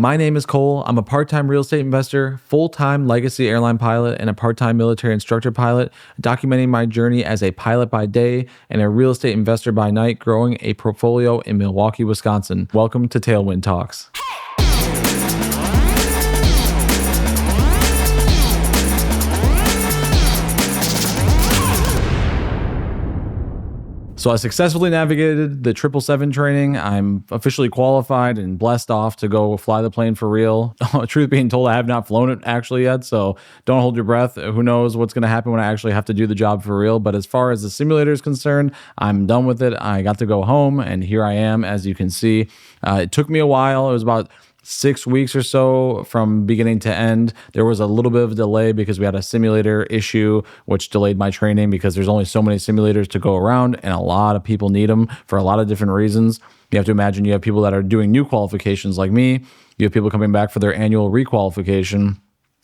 My name is Cole. I'm a part-time real estate investor, full-time legacy airline pilot, and a part-time military instructor pilot, documenting my journey as a pilot by day and a real estate investor by night, growing a portfolio in Milwaukee, Wisconsin. Welcome to Tailwind Talks. So I successfully navigated the 777 training. I'm officially qualified and blessed off to go fly the plane for real. Truth being told, I have not flown it actually yet, so don't hold your breath. Who knows what's going to happen when I actually have to do the job for real. But as far as the simulator is concerned, I'm done with it. I got to go home, and here I am, as you can see. It took me a while. It was about 6 weeks or so from beginning to end. There was a little bit of a delay because we had a simulator issue, which delayed my training because there's only so many simulators to go around, and a lot of people need them for a lot of different reasons. You have to imagine you have people that are doing new qualifications like me. You have people coming back for their annual requalification.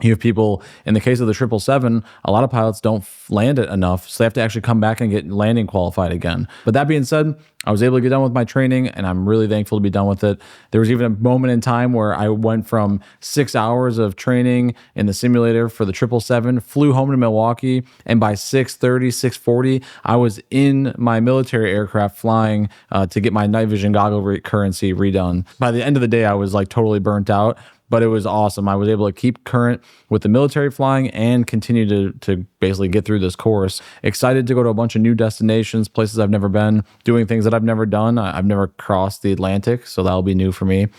You have people, in the case of the 777, a lot of pilots don't land it enough, so they have to actually come back and get landing qualified again. But that being said, I was able to get done with my training, and I'm really thankful to be done with it. There was even a moment in time where I went from 6 hours of training in the simulator for the 777, flew home to Milwaukee, and by 6:30, 6:40, I was in my military aircraft flying to get my night vision goggle currency redone. By the end of the day, I was like totally burnt out. But it was awesome. I was able to keep current with the military flying and continue to basically get through this course. Excited to go to a bunch of new destinations, places I've never been, doing things that I've never done. I've never crossed the Atlantic, so that'll be new for me.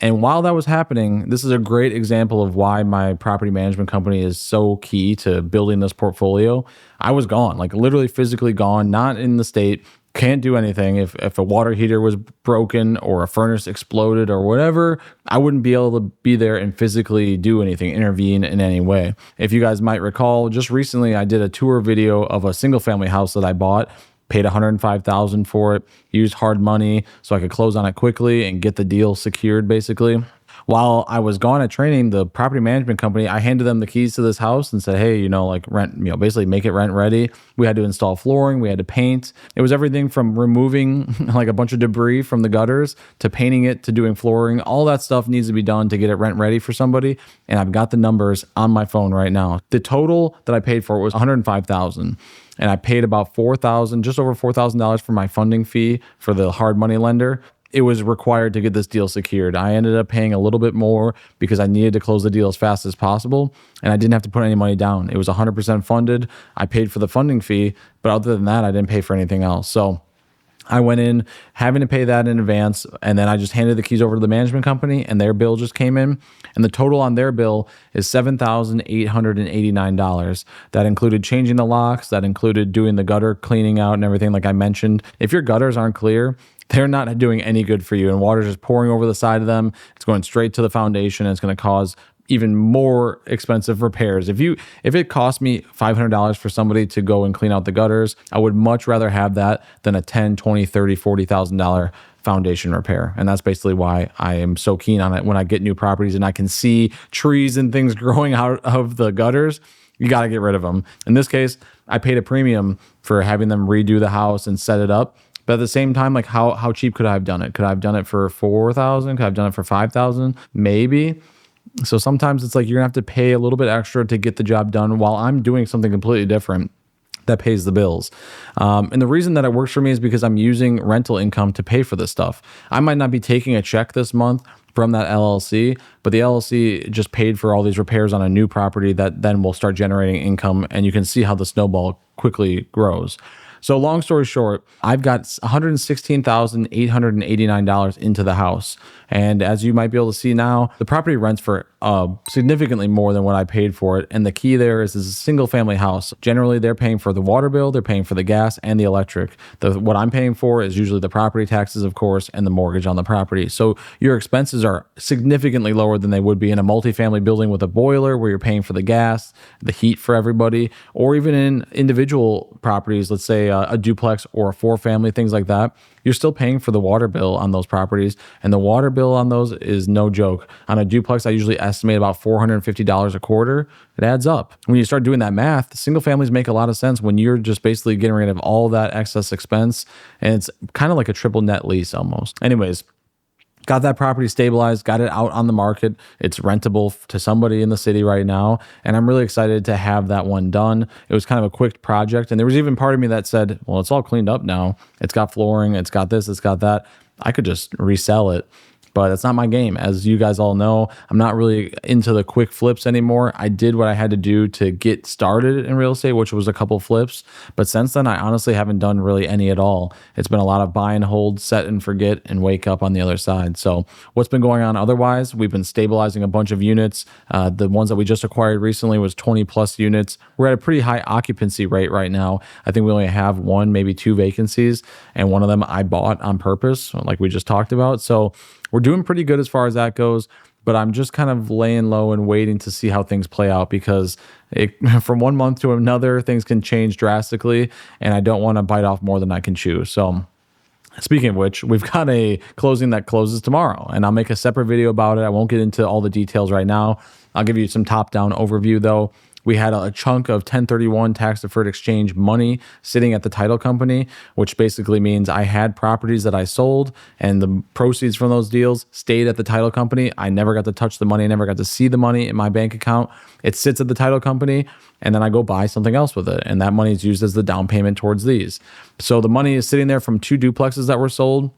And while that was happening, this is a great example of why my property management company is so key to building this portfolio. I was gone, like literally physically gone, not in the state. Can't do anything. If a water heater was broken or a furnace exploded or whatever, I wouldn't be able to be there and physically do anything, intervene in any way. If you guys might recall, just recently I did a tour video of a single family house that I bought, paid $105,000 for it, used hard money so I could close on it quickly and get the deal secured basically. While I was gone at training, the property management company, I handed them the keys to this house and said, hey, basically make it rent ready. We had to install flooring. We had to paint. It was everything from removing like a bunch of debris from the gutters to painting it to doing flooring. All that stuff needs to be done to get it rent ready for somebody. And I've got the numbers on my phone right now. The total that I paid for it was $105,000. And I paid about $4,000, just over $4,000 for my funding fee for the hard money lender. It was required to get this deal secured. I ended up paying a little bit more because I needed to close the deal as fast as possible, and I didn't have to put any money down. It was 100% funded. I paid for the funding fee, but other than that, I didn't pay for anything else. So I went in having to pay that in advance, and then I just handed the keys over to the management company, and their bill just came in, and the total on their bill is $7,889. That included changing the locks, that included doing the gutter cleaning out and everything like I mentioned. If your gutters aren't clear, they're not doing any good for you, and water's just pouring over the side of them. It's going straight to the foundation, and it's going to cause even more expensive repairs. If it cost me $500 for somebody to go and clean out the gutters, I would much rather have that than a $10,000, $20,000, $30,000, $40,000 foundation repair. And that's basically why I am so keen on it. When I get new properties and I can see trees and things growing out of the gutters, you got to get rid of them. In this case, I paid a premium for having them redo the house and set it up. But at the same time, like how cheap could I have done it? Could I have done it for $4,000? Could I have done it for $5,000? Maybe. So sometimes it's like you're gonna have to pay a little bit extra to get the job done while I'm doing something completely different that pays the bills. And the reason that it works for me is because I'm using rental income to pay for this stuff. I might not be taking a check this month from that LLC, but the LLC just paid for all these repairs on a new property that then will start generating income, and you can see how the snowball quickly grows. So long story short, I've got $116,889 into the house. And as you might be able to see now, the property rents for significantly more than what I paid for it. And the key there is a single family house. Generally, they're paying for the water bill, they're paying for the gas and the electric. What I'm paying for is usually the property taxes, of course, and the mortgage on the property. So your expenses are significantly lower than they would be in a multifamily building with a boiler where you're paying for the gas, the heat for everybody, or even in individual properties, let's say a duplex or a 4-family, things like that. You're still paying for the water bill on those properties, and the water bill on those is no joke. On a duplex, I usually estimate about $450 a quarter. It adds up. When you start doing that math, single families make a lot of sense when you're just basically getting rid of all that excess expense, and it's kind of like a triple net lease almost. Anyways, got that property stabilized, got it out on the market. It's rentable to somebody in the city right now. And I'm really excited to have that one done. It was kind of a quick project. And there was even part of me that said, well, it's all cleaned up now. It's got flooring, it's got this, it's got that. I could just resell it. But that's not my game. As you guys all know, I'm not really into the quick flips anymore. I did what I had to do to get started in real estate, which was a couple flips. But since then, I honestly haven't done really any at all. It's been a lot of buy and hold, set and forget, and wake up on the other side. So what's been going on otherwise? We've been stabilizing a bunch of units. The ones that we just acquired recently was 20 plus units. We're at a pretty high occupancy rate right now. I think we only have one, maybe two vacancies. And one of them I bought on purpose, like we just talked about. So we're doing pretty good as far as that goes, but I'm just kind of laying low and waiting to see how things play out because from one month to another, things can change drastically, and I don't want to bite off more than I can chew. So speaking of which, we've got a closing that closes tomorrow, and I'll make a separate video about it. I won't get into all the details right now. I'll give you some top-down overview, though. We had a chunk of 1031 tax-deferred exchange money sitting at the title company, which basically means I had properties that I sold, and the proceeds from those deals stayed at the title company. I never got to touch the money. I never got to see the money in my bank account. It sits at the title company, and then I go buy something else with it, and that money is used as the down payment towards these. So the money is sitting there from two duplexes that were sold,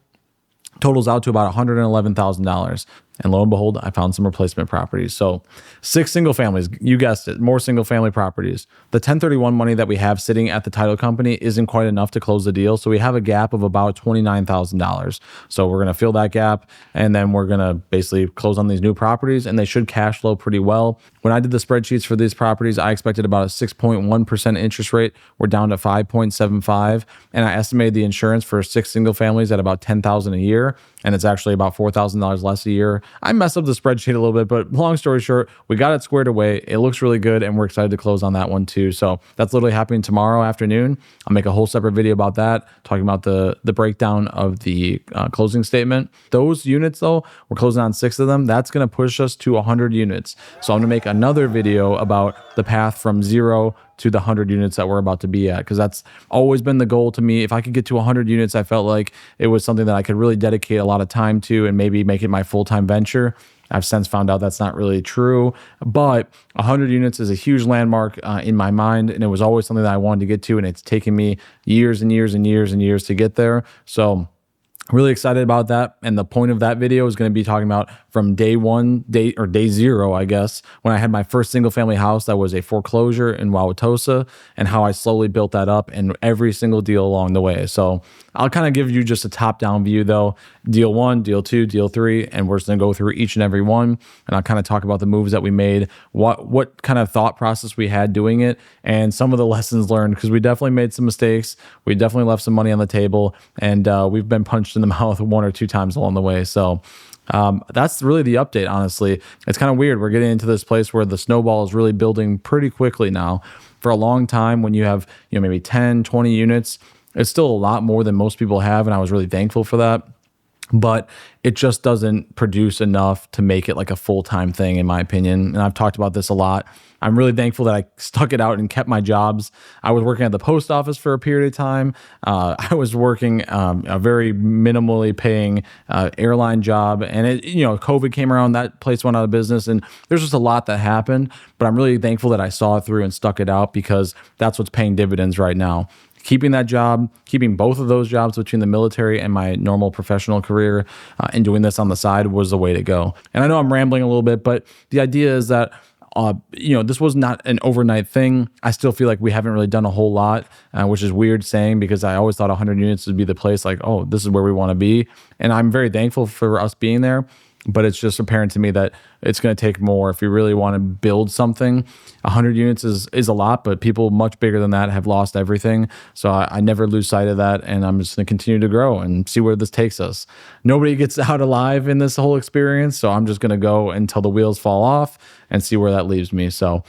totals out to about $111,000. And lo and behold, I found some replacement properties. So 6 single families, you guessed it, more single family properties. The 1031 money that we have sitting at the title company isn't quite enough to close the deal. So we have a gap of about $29,000. So we're going to fill that gap, and then we're going to basically close on these new properties, and they should cash flow pretty well. When I did the spreadsheets for these properties, I expected about a 6.1% interest rate. We're down to 5.75, and I estimated the insurance for 6 single families at about $10,000 a year, and it's actually about $4,000 less a year. I messed up the spreadsheet a little bit, but long story short, we got it squared away. It looks really good, and we're excited to close on that one too. So that's literally happening tomorrow afternoon. I'll make a whole separate video about that, talking about the breakdown of the closing statement. Those units, though, we're closing on 6 of them. That's going to push us to 100 units. So I'm going to make another video about the path from 0 to the 100 units that we're about to be at, because that's always been the goal to me. If I could get to 100 units, I felt like it was something that I could really dedicate a lot of time to and maybe make it my full-time venture. I've since found out that's not really true, but 100 units is a huge landmark in my mind, and it was always something that I wanted to get to, and it's taken me years and years and years and years to get there. So really excited about that. And the point of that video is going to be talking about from day 0, I guess, when I had my first single family house that was a foreclosure in Wauwatosa, and how I slowly built that up and every single deal along the way. So I'll kind of give you just a top down view though. Deal 1, deal 2, deal 3, and we're just going to go through each and every one. And I'll kind of talk about the moves that we made, what kind of thought process we had doing it, and some of the lessons learned, because we definitely made some mistakes. We definitely left some money on the table, and we've been punched in the mouth 1 or 2 times along the way. So that's really the update, honestly. It's kind of weird. We're getting into this place where the snowball is really building pretty quickly now. For a long time, when you have maybe 10, 20 units, it's still a lot more than most people have, and I was really thankful for that. But it just doesn't produce enough to make it like a full-time thing, in my opinion. And I've talked about this a lot. I'm really thankful that I stuck it out and kept my jobs. I was working at the post office for a period of time. I was working a very minimally paying airline job. And COVID came around, that place went out of business. And there's just a lot that happened. But I'm really thankful that I saw it through and stuck it out, because that's what's paying dividends right now. Keeping that job, keeping both of those jobs between the military and my normal professional career, and doing this on the side was the way to go. And I know I'm rambling a little bit, but the idea is that this was not an overnight thing. I still feel like we haven't really done a whole lot, which is weird saying, because I always thought 100 units would be the place, like, oh, this is where we want to be. And I'm very thankful for us being there. But it's just apparent to me that it's going to take more if you really want to build something. 100 units is a lot, but people much bigger than that have lost everything. So I never lose sight of that, and I'm just going to continue to grow and see where this takes us. Nobody gets out alive in this whole experience, so I'm just going to go until the wheels fall off and see where that leaves me. So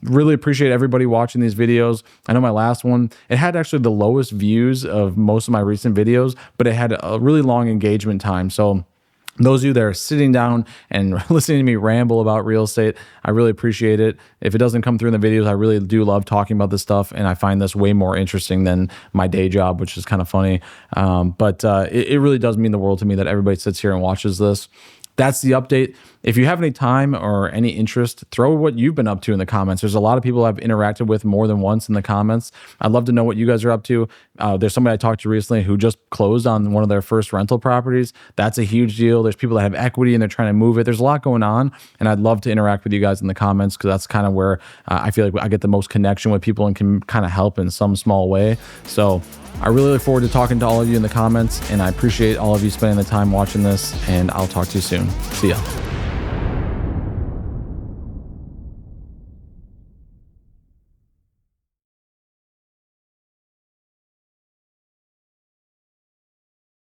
really appreciate everybody watching these videos. I know my last one, it had actually the lowest views of most of my recent videos, but it had a really long engagement time. So those of you that are sitting down and listening to me ramble about real estate, I really appreciate it. If it doesn't come through in the videos, I really do love talking about this stuff, and I find this way more interesting than my day job, which is kind of funny. But it really does mean the world to me that everybody sits here and watches this. That's the update. If you have any time or any interest, throw what you've been up to in the comments. There's a lot of people I've interacted with more than once in the comments. I'd love to know what you guys are up to. There's somebody I talked to recently who just closed on one of their first rental properties. That's a huge deal. There's people that have equity and they're trying to move it. There's a lot going on, and I'd love to interact with you guys in the comments, because that's kind of where I feel like I get the most connection with people and can kind of help in some small way. So I really look forward to talking to all of you in the comments, and I appreciate all of you spending the time watching this, and I'll talk to you soon. See ya.